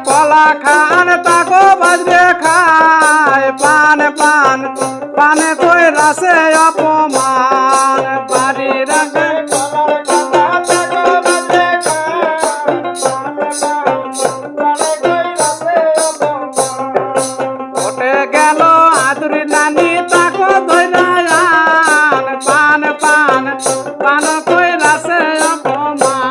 কলা খান তাকো বাজবে খায় পান পান পানে কই রাসে অপমান বাড়ি রাখে ওটে গেল আদুরি নানি তাকো ধৈরায়ান পান পান পান কই রাসে অপমান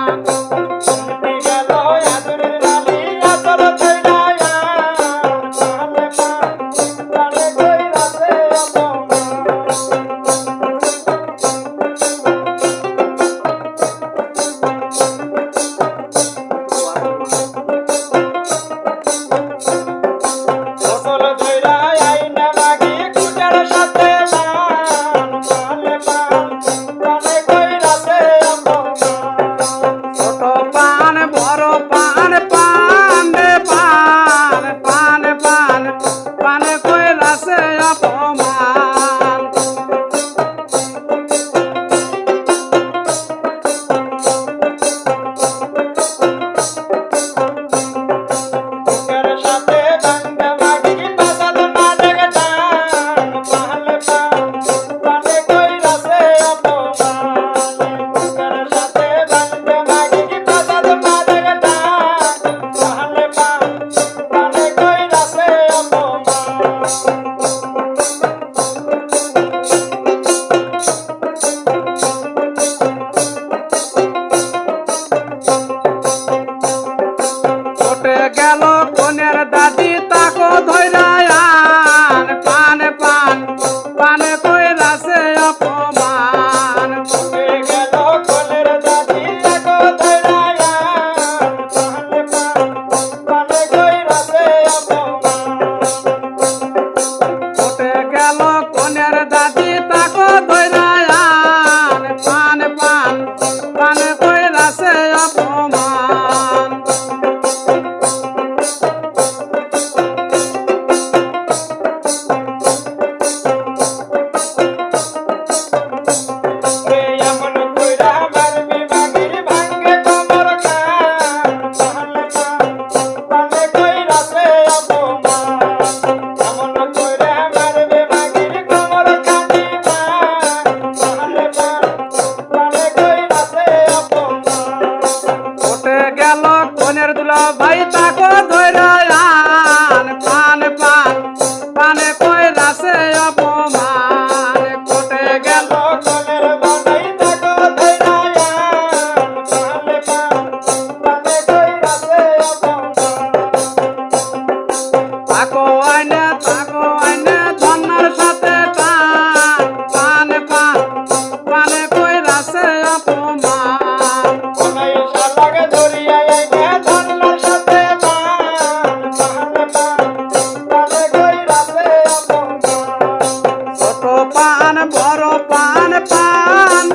গেল কোনের দাদি তাকো ধৈরায়ান পান পান পানে কই রাসে অপমান গেল কোনের দাদি তাকো ধৈরায়ান পানে কই রাসে অপমান ওটে গেল কোনের দাদি তাকো ধৈরায়ান পান পান পানে কই রাসে অপমান গেল কোনের দুলা ভাই তাকো ধৈরায়ান পান পান পানে কই রাসে অপমান কোটে গেল কোনের ভাই তাকো ধৈরায়ান পান পান পানে কই রাসে অপমান তাকো আইনে ধন্নার সাথে টান পান পান পানে কই রাসে অপমান লাগে ধরিয়া ধন্নার সাথে ছোট পান বড় পান পান